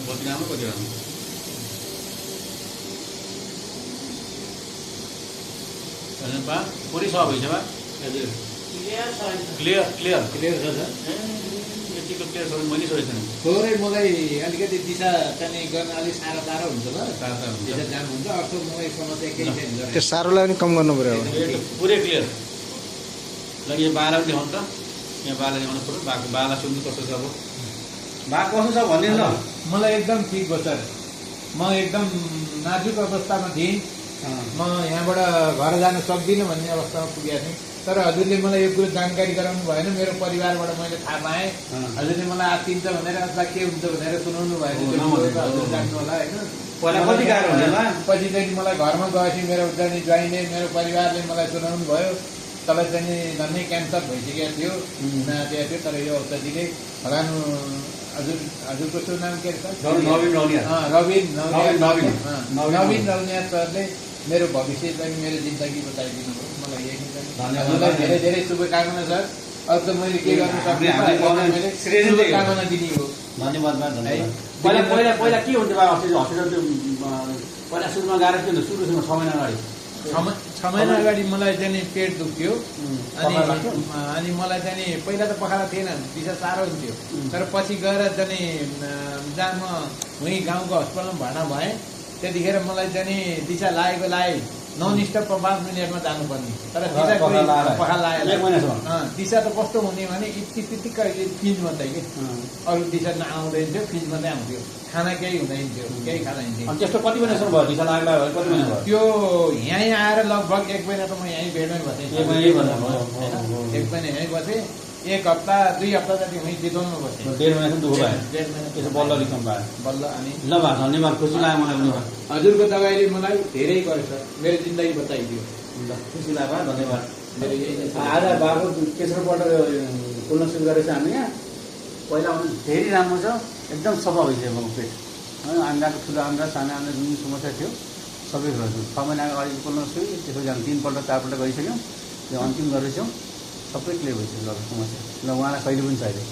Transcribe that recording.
कति राम्रो कति राम्रो बा पूरी सब है बा हजुर क्लियर क्लियर क्लियर छ यतिको क्लियर छ मैले सोचेको थिएन थोरै मलाई अलिकति दिशा चाहिँ गर्न अलिक साह्रो हुन्छ ल सादा हुन्छ दिशा जानुहुन्छ अर्को मलाई समस्या केही छैन त्यो साह्रोलाई पनि कम गर्नु पर्यो अब ये पूरे क्लियर लगे ये बाला पनि देखाउनु त यहाँ बाला देखाउनु पर्यो बाको बाला सुन्नु कस्तो छ अब बा कस्तो छ भन्ने न मलाई एकदम ठिक भयो सर म एकदम नाजुक अवस्थामा थिएँ म यहाँबाट घर जान सक्दिनँ भन्ने अवस्थामा पुगेको थिएँ तर हजुरले मलाई यो कुरो जानकारी गराउनु भएन मेरो परिवारबाट मैले थाहा पाएँ हजुरले मलाई आत्तिन्छ भनेर अथवा के हुन्छ भनेर सुनाउनु भएन हजुर जान्नु होला होइन पहिला कति गाह्रो हुन्थ्यो पछि चाहिँ मलाई घरमा गएपछि मेरो चाहिँ ज्वाइँले मेरो परिवारले मलाई सुनाउनु भयो तँलाई चाहिँ झन्डै क्यान्सर भइसकेको थियो नदिएको थियो तर यो औषधिले फलानु हजुरको त्यो नाम के अरे नवीन रौनिया सरले मेरो भविष्य चाहिँ मेरो जिन्दगी बताइदिनु भयो मलाई यही हजुरलाई धेरै धेरै शुभकामना सर अब त मैले के गर्नु सक्ने शुभकामना दिने हो धन्यवाद पहिला पहिला पहिला के हुन्थ्यो बा हस्पिटल त्यो पहिला सुरुमा गाह्रो के हुन्थ्यो सुरु 6 महिना अगाडि 6 महिना अगाडि मलाई चाहिँ पेट दुख्थ्यो अनि मलाई चाहिँ पहिला त पखाला थिएन दिशा साह्रो हुन्थ्यो तर पछि गएर चाहिँ जहाँ म उहीँ गाउँको हस्पिटलमा भर्ना भएँ त्यतिखेर मलाई चाहिँ दिशा लाए नन स्टप 5 मिनटमा जानुपर्ने तर दिशा पखाला दिशा त कस्तो हुने भने यतिक फिज मात्रै कि अरू दिशा नआउँदैन थियो फिज मात्रै आउँथ्यो खाना केही हुँदैन थियो केही खाँदैन त्यस्तो कति महिनासम्म भयो दिशा लाग्दा कति महिना भयो त्यो यहीँ आएर लगभग 1 महिना त म यहीँ बेडमै बसेँ 1 महिना यहीँ बसेँ 1 हप्ता 2 हप्ता जति वहीँ चितवनमा बसेँ 1.5 महिनासम्म दुःख भयो 1.5 महिना त्यसो बल्ल रिकम भयो बल्ल अनि ल भा धन्यवाद खुसी लाग्यो मलाई पनि हजुरको दबाईले मलाई धेरै गरेछ मेरो जिन्दगी बताइदियो ल खुसी लाग्यो धन्यवाद मेरो यही आज बाबु तेस्रोपल्ट खोल्न सुरु गरेछ हामी यहाँ पहिला आउनु धेरै राम्रो छ एकदम सफा भइसक्यो अब पेट होइन आन्द्राको ठुलो आन्द्रा सानो आन्द्रा जुन समस्या थियो सबै गर्छु 6 महिना अगाडि खोल्न सुरु त्यसो जानु 3 पल्ट 4 पल्ट गरिसक्यौँ त्यो अन्तिम गर्दैछौँ सबै क्लियर भइसक्यो समस्या ल उहाँलाई कहिले पनि चाहियो